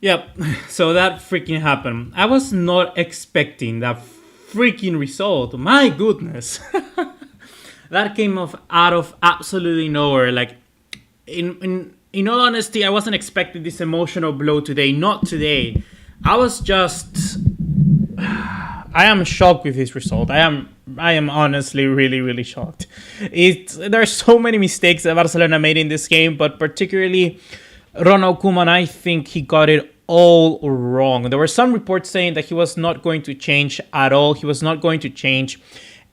Yep. So that freaking happened. I was not expecting that freaking result. My goodness. That came off out of absolutely nowhere. Like, in all honesty, I wasn't expecting this emotional blow today. Not today. I was just. I am shocked with this result. I am honestly really shocked. There are so many mistakes that Barcelona made in this game, but particularly Ronald Koeman, I think he got it all wrong. There were some reports saying that he was not going to change at all. He was not going to change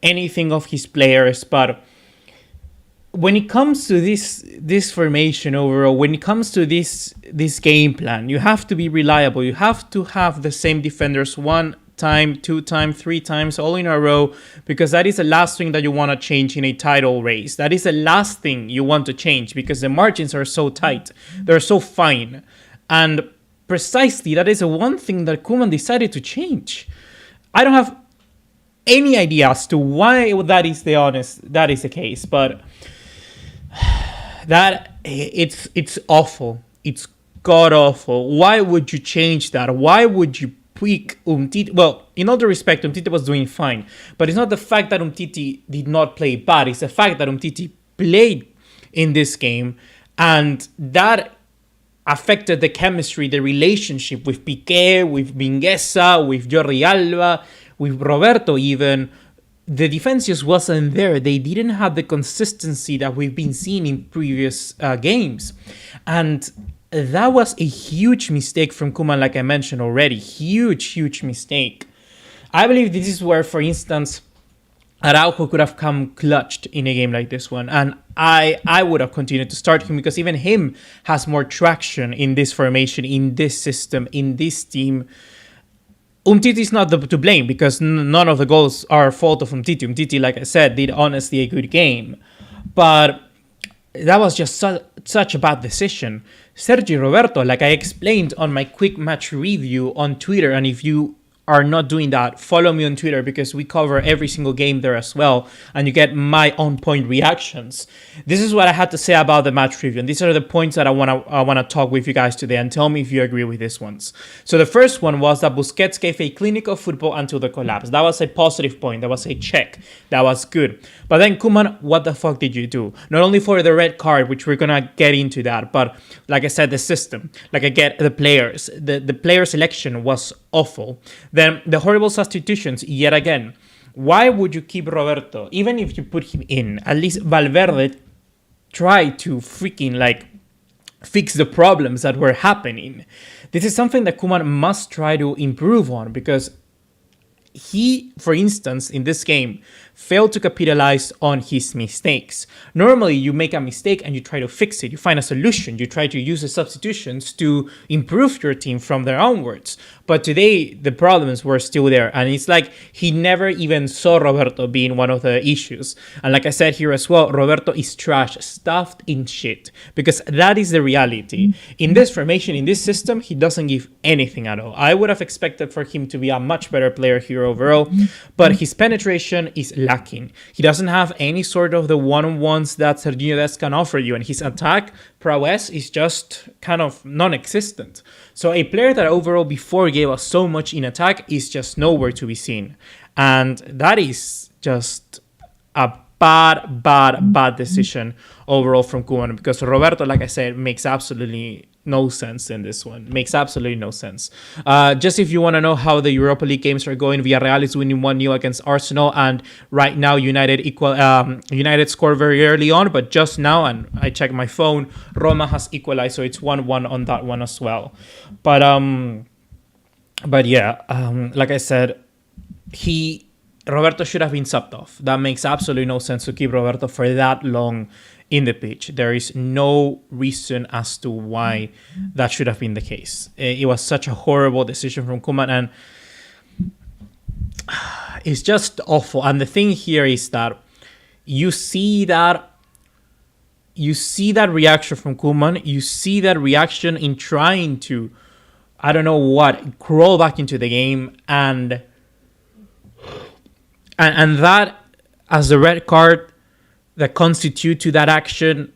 anything of his players, but when it comes to this formation overall, when it comes to this game plan, you have to be reliable. You have to have the same defenders one time, two times, three times, all in a row, because that is the last thing that you want to change in a title race. That is the last thing you want to change because the margins are so tight. They're so fine. And precisely that is the one thing that Koeman decided to change. I don't have any idea as to why that is the case, but that it's awful. It's god awful. Why would you change that? Why would you tweak Umtiti? Well, in all due respect, Umtiti was doing fine, but it's not the fact that Umtiti did not play bad. It's the fact that Umtiti played in this game, and that affected the chemistry, the relationship with Piqué, with Mingueza, with Jordi Alba, with Roberto even. The defense just wasn't there. They didn't have the consistency that we've been seeing in previous games. And that was a huge mistake from Koeman, like I mentioned already. Huge mistake. I believe this is where, for instance, Araujo could have come clutched in a game like this one. And I would have continued to start him because even him has more traction in this formation, in this system, in this team. Umtiti is not to blame because none of the goals are fault of Umtiti. Umtiti, like I said, did honestly a good game. But that was just such a bad decision. Sergi Roberto, like I explained on my quick match review on Twitter, and if you are not doing that, follow me on Twitter because we cover every single game there as well, and you get my on point reactions. This is what I had to say about the match review, and these are the points that I wanna talk with you guys today, and tell me if you agree with these ones. So the first one was that Busquets gave a clinic of football until the collapse. That was a positive point. That was a check. That was good. But then Koeman, what the fuck did you do? Not only for the red card, which we're gonna get into that, but like I said, the system, like I get the players, the player selection was awful. Then the horrible substitutions, yet again. Why would you keep Roberto? Even if you put him in, at least Valverde tried to freaking fix the problems that were happening. This is something that Koeman must try to improve on because he, for instance, in this game, failed to capitalize on his mistakes. Normally, you make a mistake and you try to fix it. You find a solution. You try to use the substitutions to improve your team from there onwards. But today, the problems were still there. And it's like he never even saw Roberto being one of the issues. And like I said here as well, Roberto is trash, stuffed in shit. Because that is the reality. In this formation, in this system, he doesn't give anything at all. I would have expected for him to be a much better player here overall. But his penetration is lacking. He doesn't have any sort of the one-on-ones that Serginho Dest can offer you, and his attack prowess is just kind of non-existent. So a player that overall before gave us so much in attack is just nowhere to be seen. And that is just a bad decision overall from Koeman, because Roberto, like I said, makes absolutely no sense in this one. Makes absolutely no sense. Just if you want to know how the Europa League games are going, Villarreal is winning 1-0 against Arsenal, and right now United scored very early on, but just now, and I checked my phone, Roma has equalized, so it's 1-1 on that one as well. But yeah, like I said, Roberto should have been subbed off. That makes absolutely no sense to keep Roberto for that long in the pitch. There is no reason as to why that should have been the case. It was such a horrible decision from Koeman, and it's just awful. And the thing here is that you see that reaction from Koeman. You see that reaction in trying to, I don't know what, crawl back into the game, and that, as the red card that constitute to that action,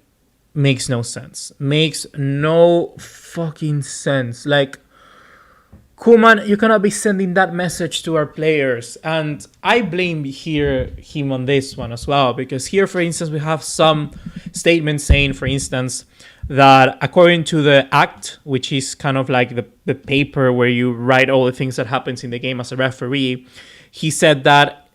makes no sense. Makes no fucking sense. Like, Koeman, you cannot be sending that message to our players. And I blame him on this one as well, because here, for instance, we have some statements saying, for instance, that according to the act, which is kind of like the paper where you write all the things that happens in the game as a referee, he said that,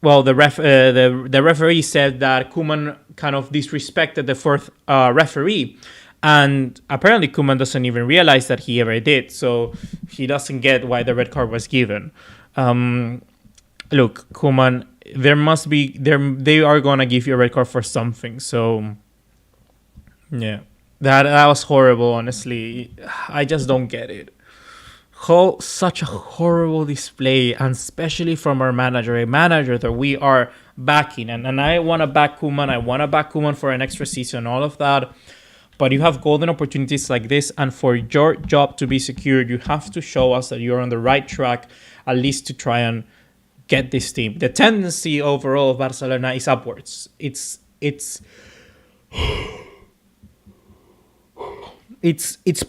well, the referee said that Koeman kind of disrespected the fourth referee. And apparently Koeman doesn't even realize that he ever did. So he doesn't get why the red card was given. Look, Koeman, they are going to give you a red card for something. So, yeah. That was horrible, honestly. I just don't get it. Such a horrible display, and especially from our manager, a manager that we are backing. And I want to back Koeman. I want to back Koeman for an extra season, all of that. But you have golden opportunities like this, and for your job to be secured, you have to show us that you're on the right track, at least to try and get this team. The tendency overall of Barcelona is upwards. It's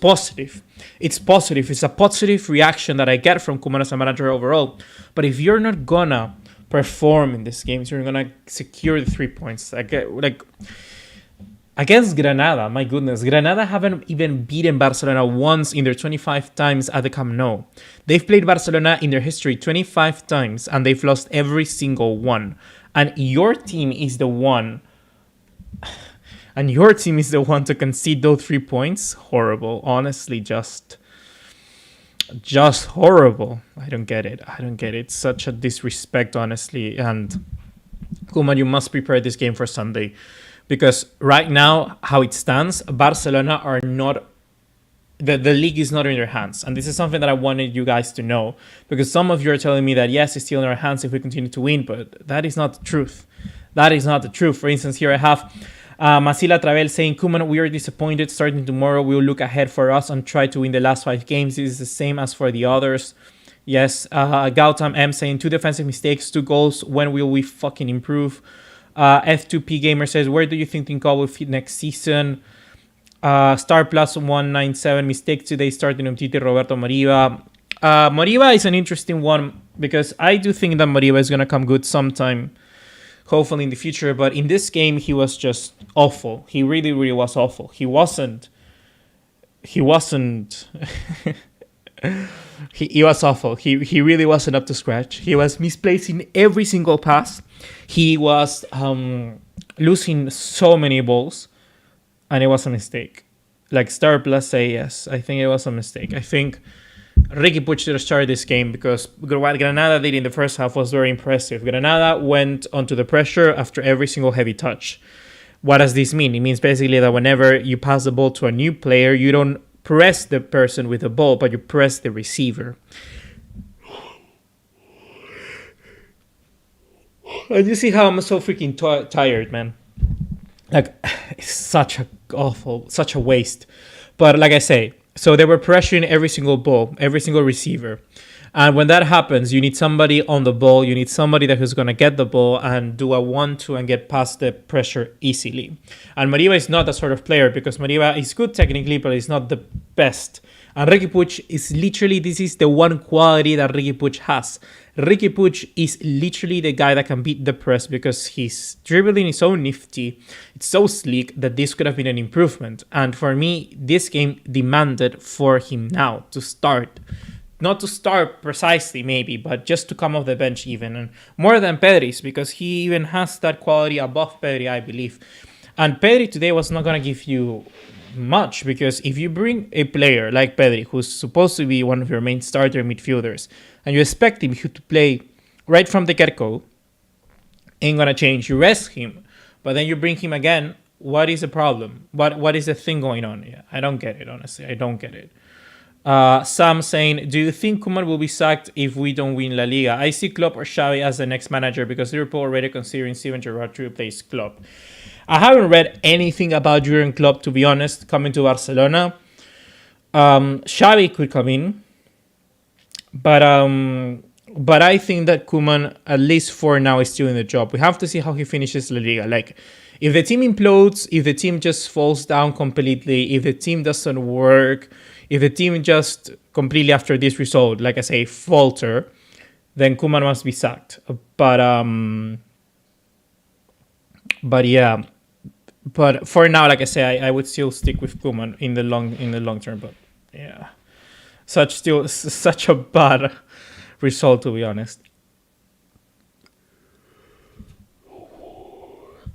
positive. It's positive. It's a positive reaction that I get from Koeman as a manager overall. But if you're not gonna perform in this game, you're gonna secure the 3 points. Like against Granada, my goodness, Granada haven't even beaten Barcelona once in their 25 times at the Camp Nou. They've played Barcelona in their history 25 times, and they've lost every single one. And your team is the one. And your team is the one to concede those 3 points. Horrible. Honestly, just horrible. I don't get it. It's such a disrespect, honestly. And Koeman, you must prepare this game for Sunday. Because right now, how it stands, Barcelona are not... The league is not in their hands. And this is something that I wanted you guys to know. Because some of you are telling me that, yes, it's still in our hands if we continue to win. But that is not the truth. That is not the truth. For instance, here I have... Masila Travel saying, Koeman, we are disappointed. Starting tomorrow, we will look ahead for us and try to win the last 5 games. This is the same as for the others. Yes. Gautam M saying, 2 defensive mistakes, 2 goals. When will we fucking improve? F2P Gamer says, where do you think Tinko will fit next season? Star Plus 197, mistake today starting Umtiti, Roberto Moriba. Moriba is an interesting one because I do think that Moriba is going to come good sometime. Hopefully in the future, but in this game he was just awful. He really, really was awful. He wasn't. He was awful. He really wasn't up to scratch. He was misplacing every single pass. He was losing so many balls, and it was a mistake. Like Star Plus say yes, I think it was a mistake. I think Ricky Puig should have started this game because what Granada did in the first half was very impressive. Granada went onto the pressure after every single heavy touch. What does this mean? It means basically that whenever you pass the ball to a new player, you don't press the person with the ball, but you press the receiver. And you see how I'm so freaking tired, man. Like, it's such a waste. But like I say, so they were pressuring every single ball, every single receiver. And when that happens, you need somebody on the ball. You need somebody who's going to get the ball and do a 1-2 and get past the pressure easily. And Moriba is not that sort of player because Moriba is good technically, but he's not the best. And Ricky Puig is literally, this is the one quality that Ricky Puig has. Ricky Puig is literally the guy that can beat the press because his dribbling is so nifty. It's so sleek that this could have been an improvement. And for me, this game demanded for him now to start. Not to start precisely, maybe, but just to come off the bench even. And more than Pedri's, because he even has that quality above Pedri, I believe. And Pedri today was not going to give you much, because if you bring a player like Pedri, who's supposed to be one of your main starter midfielders, and you expect him to play right from the get-go, ain't going to change. You rest him, but then you bring him again. What is the problem? What is the thing going on? Yeah, I don't get it, honestly. I don't get it. Sam saying, do you think Koeman will be sacked if we don't win La Liga? I see Klopp or Xavi as the next manager because Liverpool already considering Steven Gerrard to replace Klopp. I haven't read anything about Jurgen Klopp, to be honest, coming to Barcelona. Xavi could come in, but I think that Koeman, at least for now, is still in the job. We have to see how he finishes La Liga. Like, if the team implodes, if the team just falls down completely, if the team doesn't work, If the team just completely after this result, like I say, falter, then Koeman must be sacked. But yeah, but for now, like I say, I would still stick with Koeman in the long term. But yeah, such a bad result, to be honest.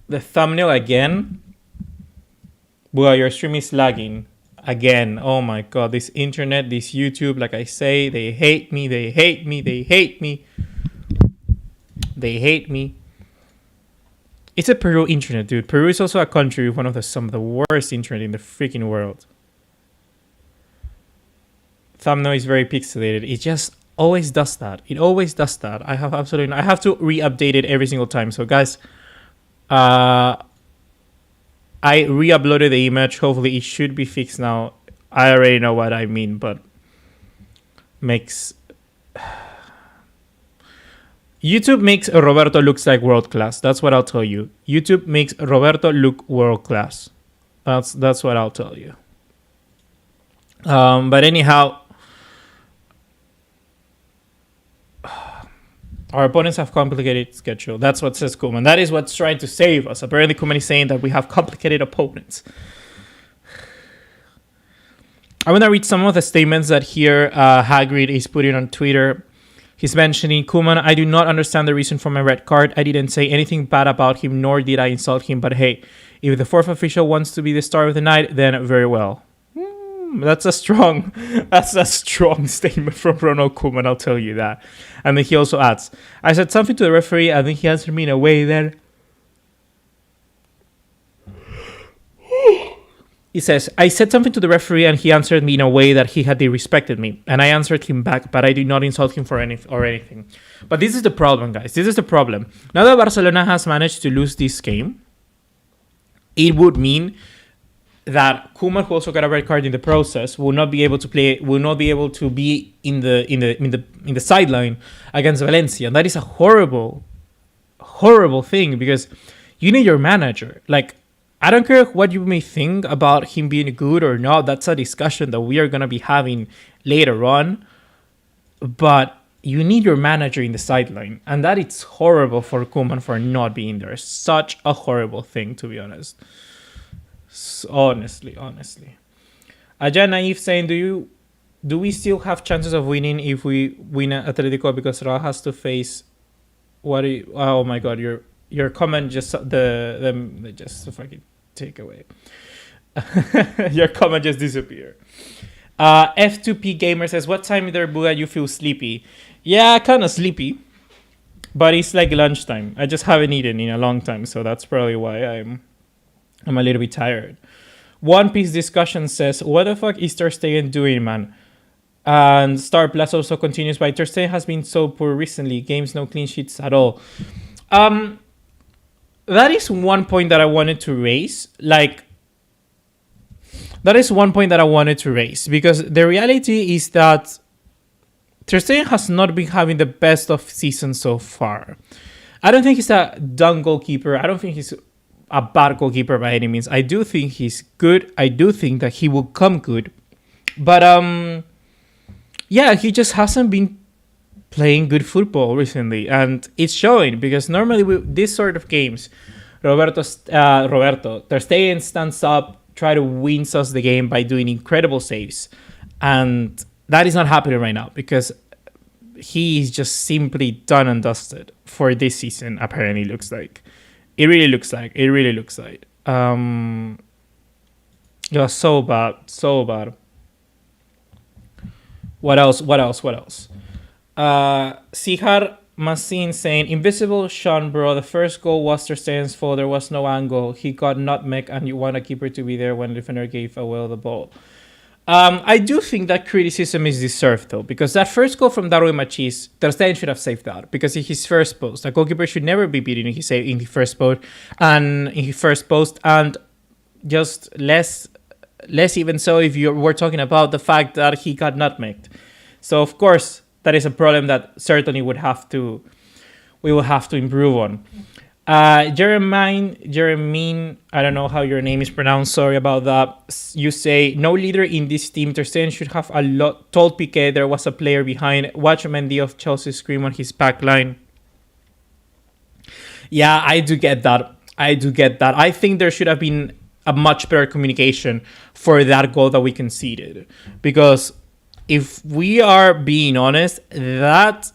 The thumbnail again. Well, your stream is lagging again. Oh my god, this internet, this YouTube, like I say, they hate me. They hate me. They hate me. They hate me. It's a Peru internet, dude. Peru is also a country with some of the worst internet in the freaking world. Thumbnail is very pixelated. It just always does that. It always does that. I have to re-update it every single time. So guys, I re-uploaded the image. Hopefully it should be fixed now. I already know what I mean, but YouTube makes Roberto looks like world class. That's what I'll tell you. YouTube makes Roberto look world class. That's what I'll tell you. But anyhow, our opponents have complicated schedule. That's what says Koeman. That is what's trying to save us. Apparently, Koeman is saying that we have complicated opponents. I want to read some of the statements that here Hagrid is putting on Twitter. He's mentioning, Koeman, I do not understand the reason for my red card. I didn't say anything bad about him, nor did I insult him. But hey, if the fourth official wants to be the star of the night, then very well. That's a strong statement from Ronald Koeman, I'll tell you that. And then he also adds, I said something to the referee, and then he answered me in a way that... He says, I said something to the referee, and he answered me in a way that he had disrespected me. And I answered him back, but I did not insult him for anything. But this is the problem, guys. This is the problem. Now that Barcelona has managed to lose this game, it would mean that Koeman, who also got a red card in the process, will not be able to play. Will not be able to be in the sideline against Valencia, and that is a horrible thing because you need your manager. Like, I don't care what you may think about him being good or not. That's a discussion that we are gonna be having later on. But you need your manager in the sideline, and that it's horrible for Koeman for not being there. Such a horrible thing, to be honest. Honestly. Aja Naive saying, do we still have chances of winning if we win Atletico because Real has to face oh my god, your comment just just fucking take away. Your comment just disappeared. F2P Gamer says, what time there, Buga, you feel sleepy? Yeah, kind of sleepy, but it's like lunchtime. I just haven't eaten in a long time, so that's probably why I'm a little bit tired. One Piece Discussion says, what the fuck is Ter Stegen doing, man? And Star Plus also continues by, Ter Stegen has been so poor recently. Games, no clean sheets at all. That is one point that I wanted to raise. Because the reality is that Ter Stegen has not been having the best of seasons so far. I don't think he's a done goalkeeper. I don't think he's a bad goalkeeper by any means. I do think he's good. I do think that he will come good. But yeah, he just hasn't been playing good football recently, and it's showing because normally with this sort of games, Ter Stegen stands up, try to win us the game by doing incredible saves, and that is not happening right now because he is just simply done and dusted for this season. Apparently, it really looks like. It was so bad. What else? Sihar Masin saying, Invisible Sean, bro, the first goal was Ter Stegen's fault. There was no angle. He got nutmeg, and you want a keeper to be there when the defender gave away the ball. I do think that criticism is deserved, though, because that first goal from Darwin Machis, Ter Stegen should have saved that, because in his first post, a goalkeeper should never be beaten in his first post, and just less even so if you were talking about the fact that he got nutmegged. So of course that is a problem that certainly we will have to improve on. Jeremine, I don't know how your name is pronounced. Sorry about that. You say no leader in this team. Ter Stegen should have a lot. Told Piqué there was a player behind. Watch Mendy of Chelsea scream on his back line. Yeah, I do get that. I think there should have been a much better communication for that goal that we conceded, because if we are being honest, that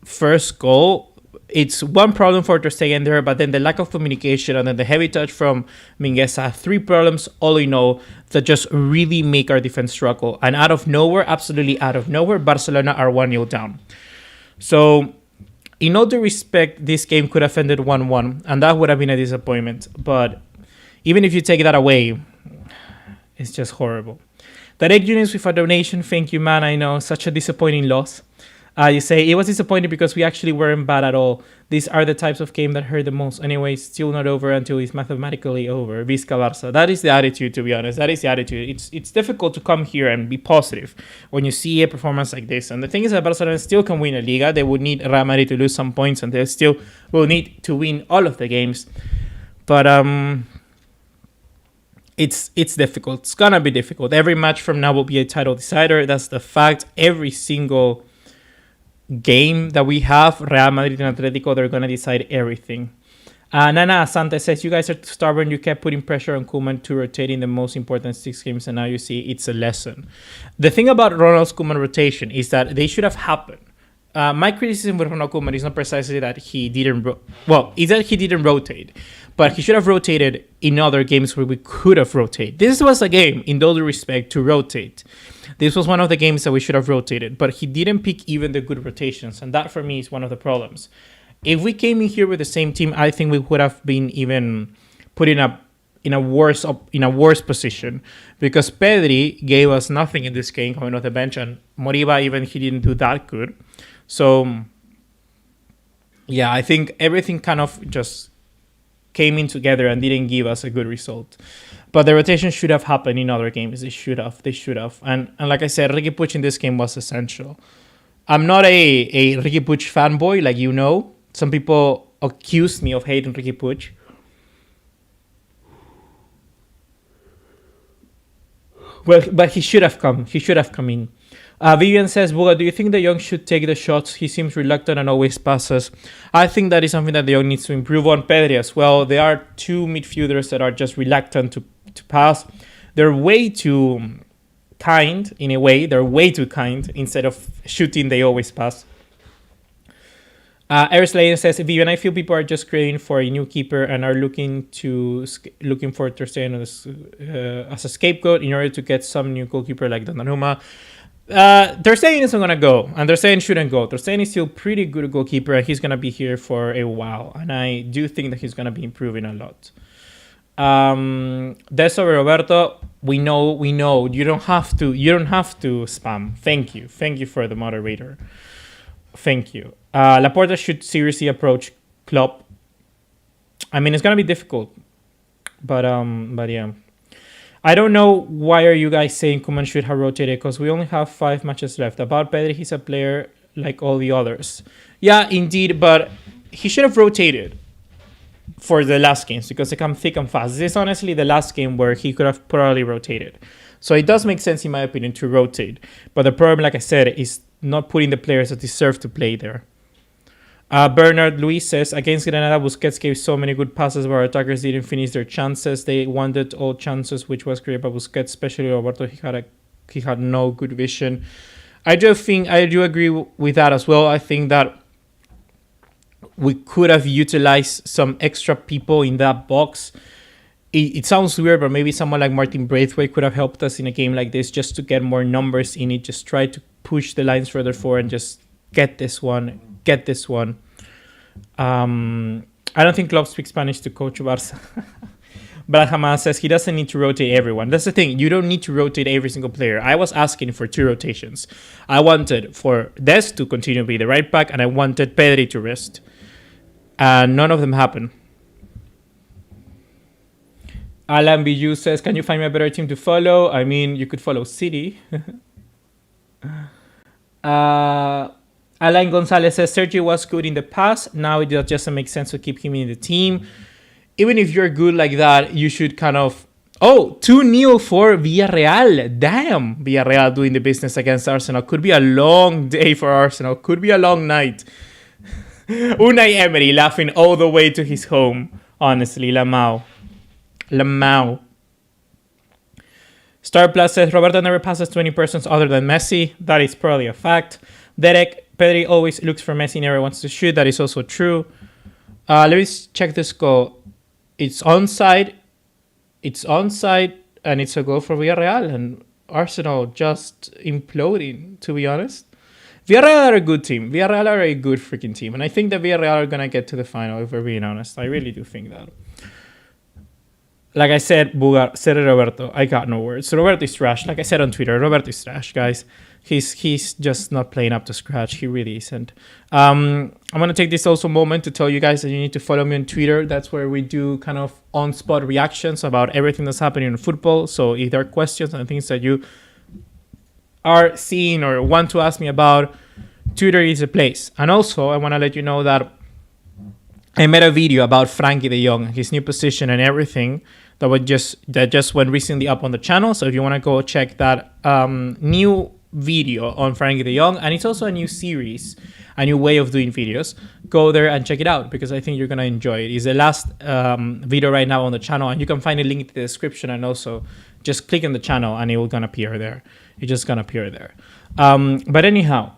first goal, it's one problem for Ter Stegen there, but then the lack of communication and then the heavy touch from Mingueza, three problems all in all that just really make our defense struggle. And out of nowhere, absolutely out of nowhere, Barcelona are 1-0 down. So, in all due respect, this game could have ended 1-1, and that would have been a disappointment. But even if you take that away, it's just horrible. Direct units with a donation, thank you, man. I know, such a disappointing loss. You say, it was disappointing because we actually weren't bad at all. These are the types of game that hurt the most. Anyway, still not over until it's mathematically over. Visca Barça. That is the attitude, to be honest. That is the attitude. It's difficult to come here and be positive when you see a performance like this. And the thing is that Barcelona still can win a Liga. They would need Real Madrid to lose some points, and they still will need to win all of the games. But it's difficult. It's gonna be difficult. Every match from now will be a title decider. That's the fact. Every single game that we have, Real Madrid and Atletico, they're going to decide everything. Nana Asante says, you guys are stubborn. You kept putting pressure on Koeman to rotate in the most important 6 games, and now you see it's a lesson. The thing about Ronald Koeman rotation is that they should have happened. My criticism with Ronald Koeman is not precisely that he didn't... is that he didn't rotate. But he should have rotated in other games where we could have rotated. This was a game, in all due respect, to rotate. This was one of the games that we should have rotated, but he didn't pick even the good rotations, and that for me is one of the problems. If we came in here with the same team, I think we would have been even put in a worse position, because Pedri gave us nothing in this game coming off the bench, and Moriba even he didn't do that good. So yeah, I think everything kind of just came in together and didn't give us a good result. But the rotation should have happened in other games. They should have. And like I said, Riqui Puig in this game was essential. I'm not a Riqui Puig fanboy, like you know. Some people accuse me of hating Riqui Puig. Well, but he should have come. He should have come in. Vivian says, Buga, do you think De Jong should take the shots? He seems reluctant and always passes. I think that is something that De Jong needs to improve on. Pedri as well. There are two midfielders that are just reluctant to pass. They're way too kind, in a way. They're way too kind. Instead of shooting, they always pass. Eris Lane says, Vivian, I feel people are just craving for a new keeper and are looking for Ter Stegen as a scapegoat in order to get some new goalkeeper like Donnarumma. Ter Stegen isn't going to go, and Ter Stegen shouldn't go. Ter Stegen is still pretty good goalkeeper, and he's going to be here for a while, and I do think that he's going to be improving a lot. Deso Roberto, we know, you don't have to spam. Thank you for the moderator. Thank you. Laporta should seriously approach Klopp. I mean, it's going to be difficult, but yeah. I don't know why are you guys saying Koeman should have rotated, because we only have 5 matches left. About Pedri, he's a player like all the others. Yeah, indeed, but he should have rotated for the last games because they come thick and fast. This is honestly the last game where he could have probably rotated. So it does make sense, in my opinion, to rotate. But the problem, like I said, is not putting the players that deserve to play there. Bernard Luis says, against Granada, Busquets gave so many good passes, but our attackers didn't finish their chances. They wanted all chances, which was created by Busquets, especially Roberto. He had no good vision. I do agree with that as well. I think that we could have utilized some extra people in that box. It sounds weird, but maybe someone like Martin Braithwaite could have helped us in a game like this just to get more numbers in it. Just try to push the lines further forward and just get this one. I don't think Klopp speaks Spanish to coach Barca. But Hamas says he doesn't need to rotate everyone. That's the thing. You don't need to rotate every single player. I was asking for 2 rotations. I wanted for Des to continue to be the right back, and I wanted Pedri to rest. And none of them happened. Alan Biju says, can you find me a better team to follow? I mean, you could follow City. Alain Gonzales says Sergio was good in the past. Now it just doesn't make sense to keep him in the team. Even if you're good like that, you should kind of... Oh, 2-0 for Villarreal. Damn, Villarreal doing the business against Arsenal. Could be a long day for Arsenal. Could be a long night. Unai Emery laughing all the way to his home. Honestly, Lamau. Star Plus says Roberto never passes 20 persons other than Messi. That is probably a fact. Derek, Pedri always looks for Messi, never wants to shoot. That is also true. Let me check this goal. It's onside. And it's a goal for Villarreal. And Arsenal just imploding, to be honest. Villarreal are a good team. Villarreal are a good freaking team. And I think that Villarreal are going to get to the final, if we're being honest. I really do think that. Like I said, Buga, said Roberto. I got no words. Roberto is trash. Like I said on Twitter, Roberto is trash, guys. He's just not playing up to scratch. He really isn't. I'm going to take this also moment to tell you guys that you need to follow me on Twitter. That's where we do kind of on-spot reactions about everything that's happening in football. So if there are questions and things that you are seeing or want to ask me about, Twitter is a place. And also, I want to let you know that I made a video about Frankie de Jong, his new position and everything that just went recently up on the channel. So if you want to go check that new video on Frankie de Jong, and it's also a new series, a new way of doing videos, go there and check it out because I think you're going to enjoy it. It's the last video right now on the channel, and you can find a link in the description, and also just click on the channel and it will gonna appear there. It's just gonna appear there. But anyhow,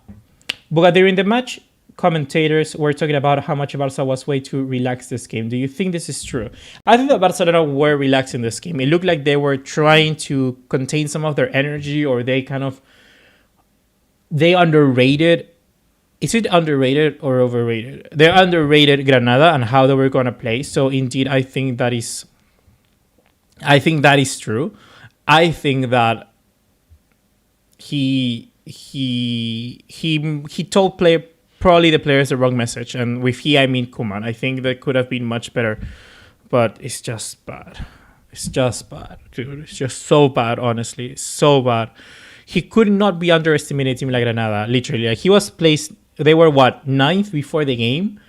Buga, during the match, commentators were talking about how much Barca was way too relaxed this game. Do you think this is true? I think that Barcelona were relaxed in this game. It looked like they were trying to contain some of their energy, or they underrated. Is it underrated or overrated? They underrated Granada and how they were going to play. So indeed, I think that is true. I think that he told probably the players the wrong message, and with he I mean Koeman. I think that could have been much better, but it's just bad. It's just bad, dude. It's just so bad, honestly. It's so bad. He could not be underestimated a team like Granada, literally. Like, he was placed, they were what, 9th before the game?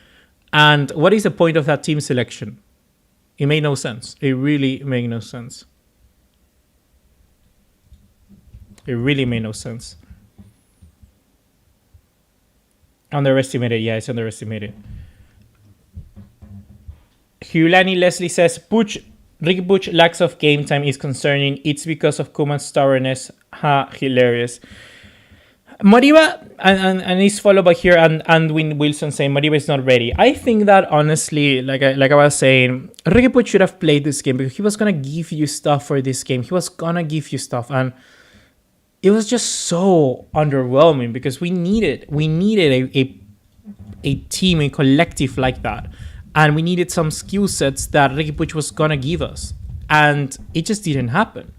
And what is the point of that team selection? It made no sense. It really made no sense. It really made no sense. Underestimated, yeah, it's underestimated. Hulani Leslie says, Ricky Puig lacks of game time is concerning. It's because of Koeman's stubbornness. Ha, hilarious. Moriba, and he's followed by here, and Win Wilson saying Moriba is not ready. I think that honestly, like I was saying, Ricky Puig should have played this game because he was gonna give you stuff for this game. He was gonna give you stuff, and it was just so underwhelming because we needed a team, a collective like that. And we needed some skill sets that Ricky Puig was going to give us. And it just didn't happen.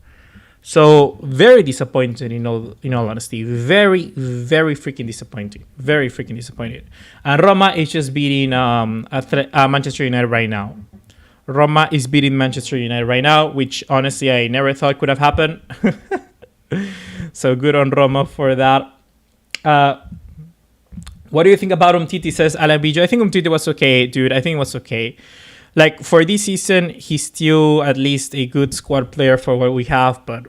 So, very disappointed in all honesty. Very, very freaking disappointing. Very freaking disappointed. And Roma is just beating Manchester United right now. Roma is beating Manchester United right now, which honestly I never thought could have happened. So, good on Roma for that. What do you think about Umtiti, says Alan Bijo? I think Umtiti was okay, dude. I think it was okay. Like, for this season, he's still at least a good squad player for what we have, but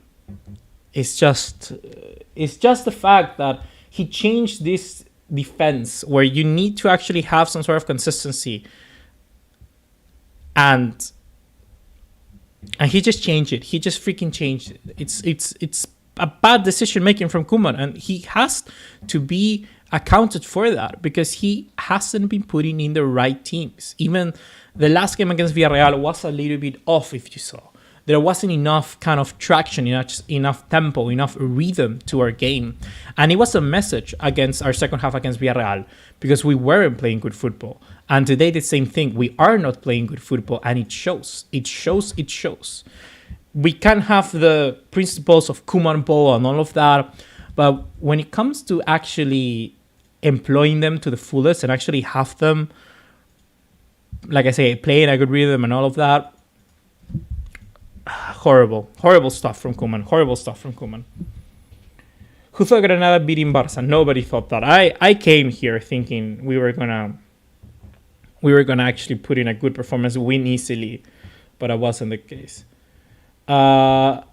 it's just the fact that he changed this defense where you need to actually have some sort of consistency. And he just changed it. He just freaking changed it. It's a bad decision making from Koeman, and he has to be accounted for that because he hasn't been putting in the right teams. Even the last game against Villarreal was a little bit off, if you saw. There wasn't enough kind of traction, enough tempo, enough rhythm to our game. And it was a message against our second half against Villarreal because we weren't playing good football. And today the same thing. We are not playing good football, and it shows. It shows. We can have the principles of Koeman ball and all of that, but when it comes to actually employing them to the fullest and actually have them, like I say, play in a good rhythm and all of that, horrible stuff from Koeman. Who thought Granada beating Barca? Nobody thought that. I came here thinking we were gonna actually put in a good performance, win easily, but that wasn't the case. That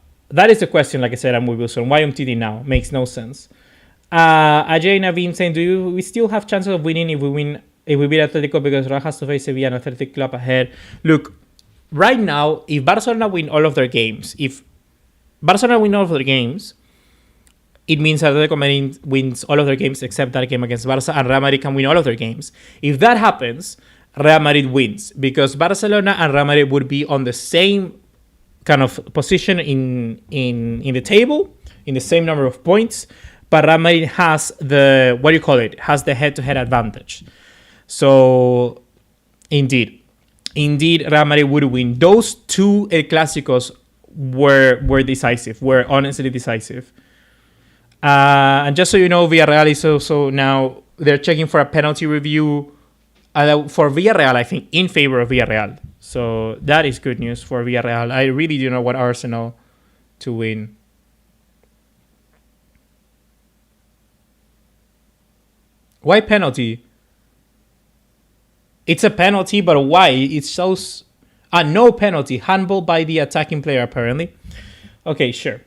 is the question. Like I said, I'm with Wilson. Why Umtiti now? Makes no sense. Ajay Naveen saying, we still have chances of winning if we beat Atletico because Raja has to face Sevilla and Athletic Club ahead? Look, right now, if Barcelona win all of their games, it means Atletico Madrid wins all of their games except that game against Barca, and Real Madrid can win all of their games. If that happens, Real Madrid wins because Barcelona and Real Madrid would be on the same kind of position in the table, in the same number of points, but Real Madrid has has the head-to-head advantage. So, indeed, Real Madrid would win. Those two El Clásicos were decisive, were honestly decisive. And just so you know, Villarreal is also now, they're checking for a penalty review for Villarreal, I think, in favor of Villarreal. So that is good news for Villarreal. I really do not want Arsenal to win. Why penalty? It's a penalty, but why? It shows no penalty. Handball by the attacking player, apparently. Okay, sure.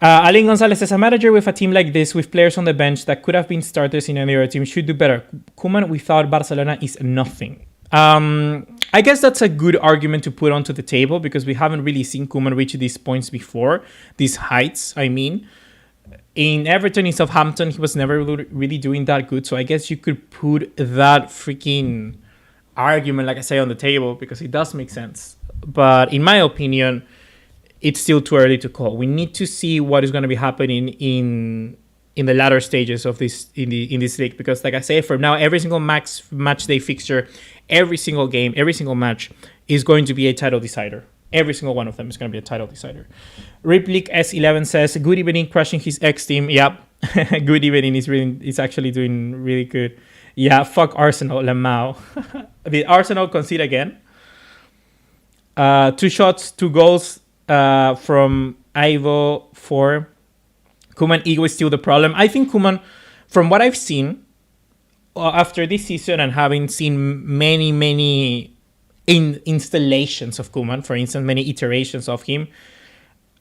Alin Gonzales says, a manager with a team like this, with players on the bench that could have been starters in any other team, should do better. Koeman without Barcelona is nothing. I guess that's a good argument to put onto the table because we haven't really seen Koeman reach these points before, these heights, I mean. In Everton, in Southampton, he was never really doing that good. So I guess you could put that freaking argument, like I say, on the table because it does make sense. But in my opinion, it's still too early to call. We need to see what is going to be happening in the latter stages of this in this league because, like I say, for now, every single match day fixture, every single game, every single match is going to be a title decider. Every single one of them is going to be a title decider. Replic S11 says, good evening, crushing his ex-team. Yep. Good evening. He's actually doing really good. Yeah, fuck Arsenal, Lamau. Did Arsenal concede again? 2 shots, 2 goals from Ivo for Koeman. Ego is still the problem. I think Koeman, from what I've seen, after this season and having seen many installations of Koeman, for instance, many iterations of him,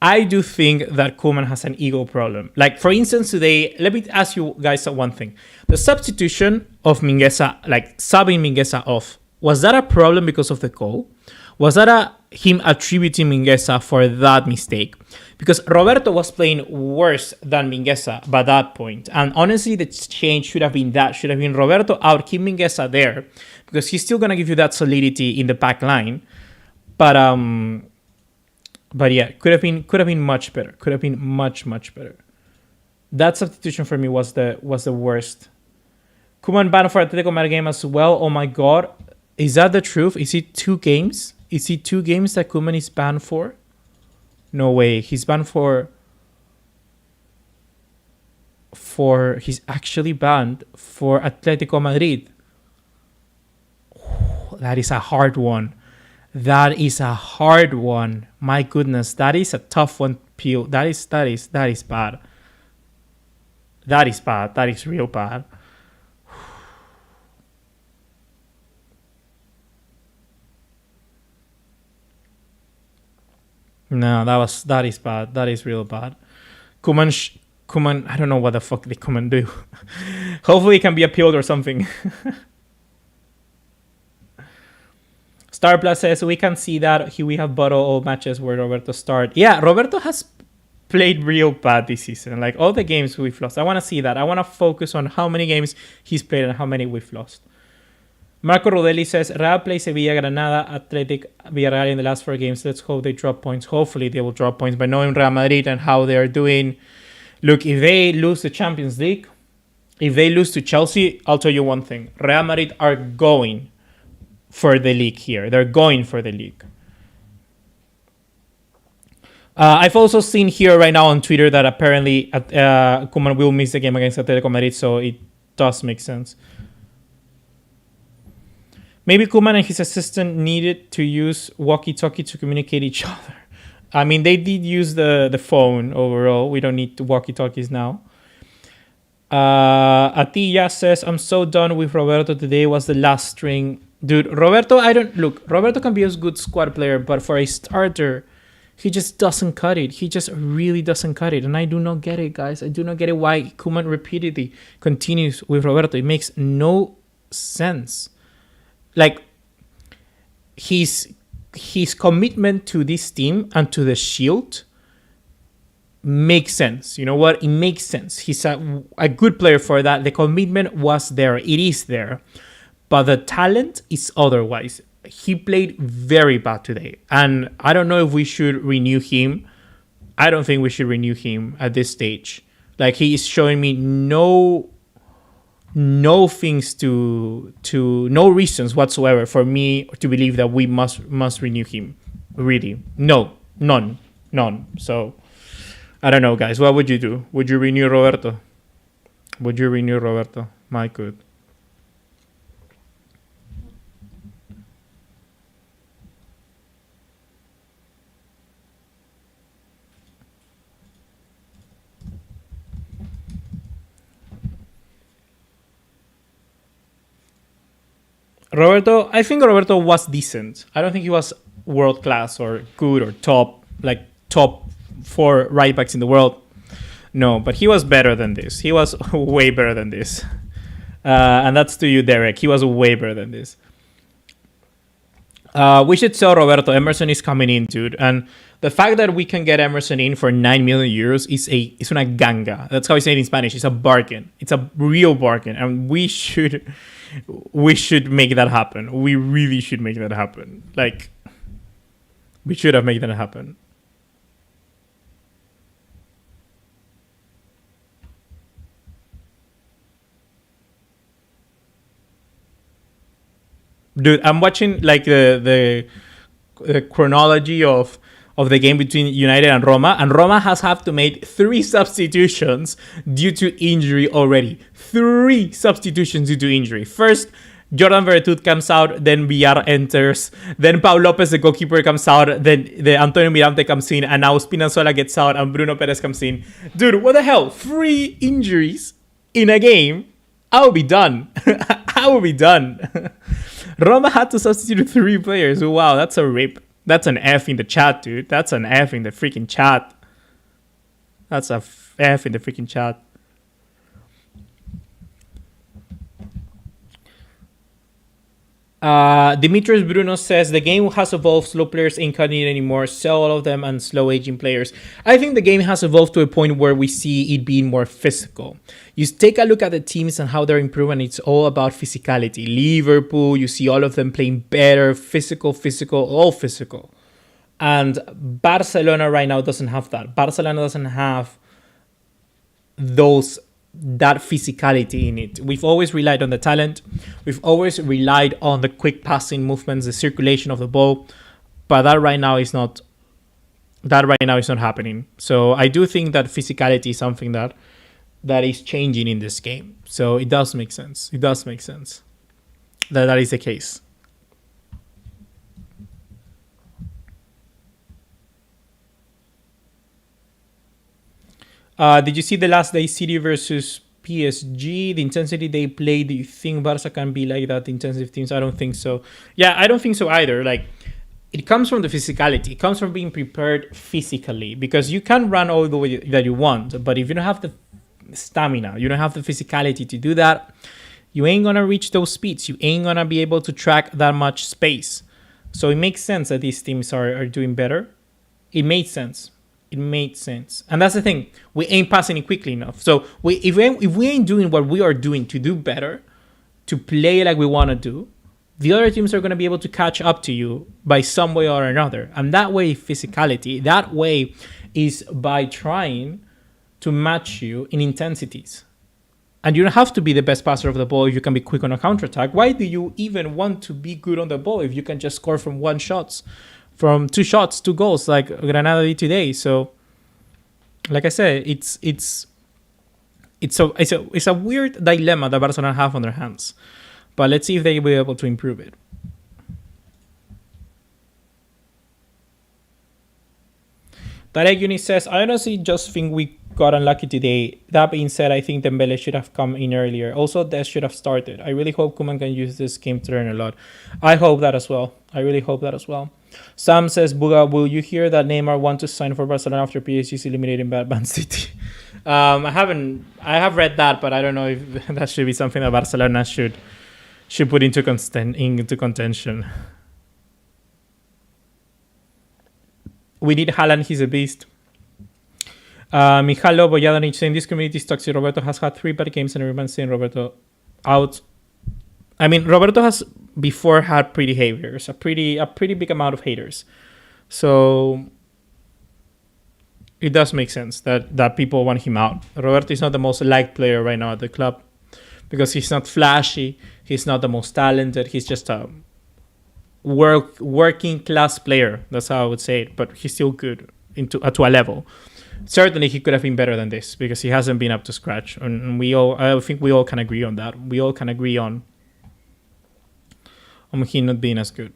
I do think that Koeman has an ego problem. Like, for instance, today, let me ask you guys one thing. The substitution of Mingueza, like subbing Mingueza off, was that a problem because of the goal? Was that him attributing Mingueza for that mistake? Because Roberto was playing worse than Mingueza by that point. And honestly, the change should have been that. Should have been Roberto out, keep Mingueza there. Because he's still going to give you that solidity in the back line. But yeah, could have been much better. Could have been much better. That substitution for me was the worst. Koeman banned for Atletico Madrid game as well. Oh my god. Is that the truth? Is it 2 games? Is it 2 games that Koeman is banned for? No way. He's banned for he's actually banned for Atletico Madrid. Oh, that is a hard one. That is a hard one. My goodness, that is a tough one, Peel. That is bad. That is bad. That is real bad. No, that is bad. That is real bad. Koeman, I don't know what the fuck did Koeman do. Hopefully it can be appealed or something. Star Plus says, we can see that we have bottled all matches where Roberto started. Yeah, Roberto has played real bad this season. Like, all the games we've lost. I want to see that. I want to focus on how many games he's played and how many we've lost. Marco Rodelli says, Real play Sevilla, Granada, Athletic, Villarreal in the last 4 games. Let's hope they drop points. Hopefully they will drop points. But knowing Real Madrid and how they are doing, look, if they lose the Champions League, if they lose to Chelsea, I'll tell you one thing. Real Madrid are going for the league here. They're going for the league. I've also seen here right now on Twitter that apparently Koeman will miss the game against Atletico Madrid, so it does make sense. Maybe Koeman and his assistant needed to use walkie-talkie to communicate each other. I mean, they did use the phone overall. We don't need walkie-talkies now. Atilla says, I'm so done with Roberto. Today was the last string. Dude, Roberto, I don't look. Roberto can be a good squad player, but for a starter, he just doesn't cut it. He just really doesn't cut it. And I do not get it, guys. I do not get it why Koeman repeatedly continues with Roberto. It makes no sense. Like, his commitment to this team and to the Shield makes sense. You know what? It makes sense. He's a good player for that. The commitment was there. It is there. But the talent is otherwise. He played very bad today. And I don't know if we should renew him. I don't think we should renew him at this stage. Like, he is showing me no things to no reasons whatsoever for me to believe that we must renew him. Really. No. None. So I don't know, guys. What would you do? Would you renew Roberto? My good. Roberto, I think Roberto was decent. I don't think he was world class or good or top 4 right backs in the world. No, but he was better than this. He was way better than this. And that's to you, Derek. He was way better than this. We should sell Roberto. Emerson is coming in, dude. And the fact that we can get Emerson in for 9 million euros is una ganga. That's how we say it in Spanish. It's a bargain. It's a real bargain. And we should make that happen. We really should make that happen. Like, we should have made that happen. Dude, I'm watching like the chronology of the game between United and Roma has had to make 3 substitutions due to injury already. 3 substitutions due to injury. First, Jordan Veretout comes out, then Villar enters, then Pau Lopez, the goalkeeper, comes out, then the Antonio Mirante comes in, and now Spinazzola gets out and Bruno Perez comes in. Dude, what the hell? 3 injuries in a game? I will be done. I will be done. Roma had to substitute 3 players. Wow, that's a rip. That's an F in the chat, dude. That's an F in the freaking chat. That's a F in the freaking chat. Dimitrios Bruno says the game has evolved. Slow players ain't cutting it anymore. Sell all of them and slow aging players. I think the game has evolved to a point where we see it being more physical. You take a look at the teams and how they're improving. It's all about physicality. Liverpool, you see all of them playing better, physical, all physical. And Barcelona right now doesn't have that. Barcelona doesn't have that physicality in it. We've always relied on the talent. We've always relied on the quick passing movements, the circulation of the ball. But that right now is not happening. So I do think that physicality is something that is changing in this game. So it does make sense. It does make sense that is the case. Did you see the last day City versus PSG? The intensity they play, do you think Barca can be like that intensive teams? I don't think so. Yeah, I don't think so either. Like, it comes from the physicality. It comes from being prepared physically, because you can run all the way that you want, but if you don't have the stamina, you don't have the physicality to do that, you ain't gonna reach those speeds. You ain't gonna be able to track that much space. So it makes sense that these teams are doing better. It made sense. It made sense. And that's the thing. We ain't passing it quickly enough. So if we ain't doing what we are doing to do better, to play like we want to do, the other teams are going to be able to catch up to you by some way or another. And that way, physicality, that way is by trying to match you in intensities. And you don't have to be the best passer of the ball if you can be quick on a counterattack. Why do you even want to be good on the ball if you can just score from 2 shots, 2 goals like Granada did today? So, like I said, it's a weird dilemma that Barcelona have on their hands. But let's see if they will be able to improve it. Tarek Uni says, I honestly just think we got unlucky today. That being said, I think Dembele should have come in earlier. Also, Des should have started. I really hope Koeman can use this game to learn a lot. I hope that as well. I really hope that as well. Sam says, Buga, will you hear that Neymar wants to sign for Barcelona after PSG's eliminating Man City? I have read that, but I don't know if that should be something that Barcelona should put into contention. We need Haaland, he's a beast. Mijalo Bojadonic saying this community is toxic. Roberto has had 3 bad games and everyone's saying Roberto out. I mean, Roberto has before had pretty haters, a pretty big amount of haters. So it does make sense that people want him out. Roberto is not the most liked player right now at the club because he's not flashy. He's not the most talented. He's just a working class player. That's how I would say it. But he's still good to a level. Certainly, he could have been better than this because he hasn't been up to scratch. And I think we all can agree on that. We all can agree on him not being as good.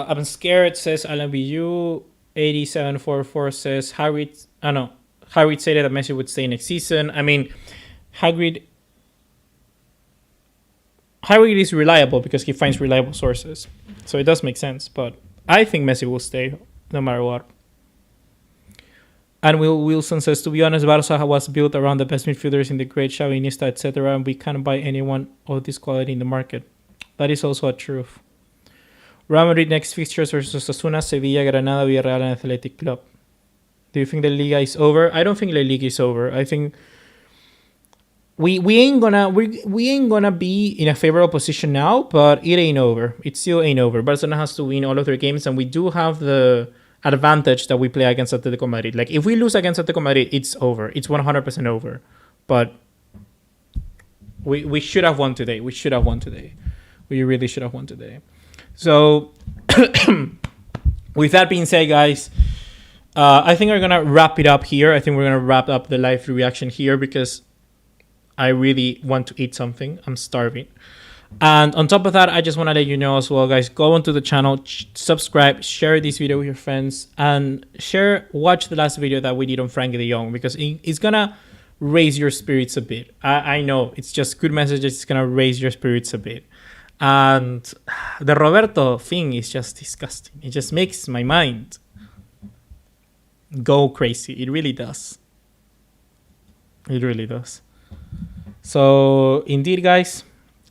I'm scared, says Alan BU. 8744 says Hagrid said that Messi would stay next season. I mean, Hagrid is reliable because he finds reliable sources. So it does make sense. But I think Messi will stay no matter what. And Will Wilson says, to be honest, Barca was built around the best midfielders in the great Xavi, Iniesta, etc. And we can't buy anyone of this quality in the market. That is also a truth. Real Madrid next fixtures versus Osasuna, Sevilla, Granada, Villarreal, and Athletic Club. Do you think the Liga is over? I don't think the Liga is over. I think we ain't gonna be in a favorable position now, but it ain't over. It still ain't over. Barcelona has to win all of their games, and we do have the advantage that we play against Atletico Madrid. Like if we lose against Atletico Madrid, it's over. It's 100% over. But we should have won today. We really should have won today. So, with that being said, guys, I think we're going to wrap it up here. I think we're going to wrap up the live reaction here because I really want to eat something. I'm starving. And on top of that, I just want to let you know as well, guys, go onto the channel, subscribe, share this video with your friends, and watch the last video that we did on Frankie de Jong because it's going to raise your spirits a bit. I know it's just good messages. It's going to raise your spirits a bit. And the Roberto thing is just disgusting. It just makes my mind go crazy. It really does. It really does. So, indeed, guys,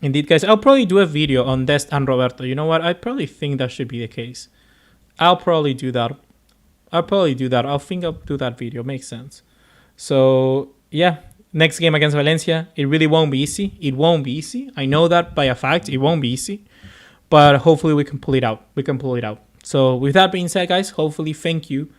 I'll probably do a video on Dest and Roberto. You know what? I probably think that should be the case. I'll probably do that. I think I'll do that video. Makes sense. So, yeah. Next game against Valencia, it really won't be easy. I know that by a fact. It won't be easy. But hopefully we can pull it out. So with that being said, guys, hopefully, thank you.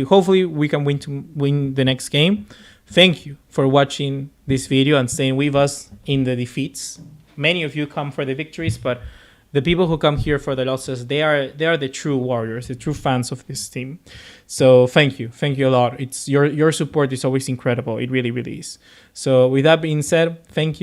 Hopefully we can win the next game. Thank you for watching this video and staying with us in the defeats. Many of you come for the victories, but the people who come here for the losses, they are the true warriors, the true fans of this team. So thank you a lot. It's your support is always incredible. It really, really is. So with that being said, thank you.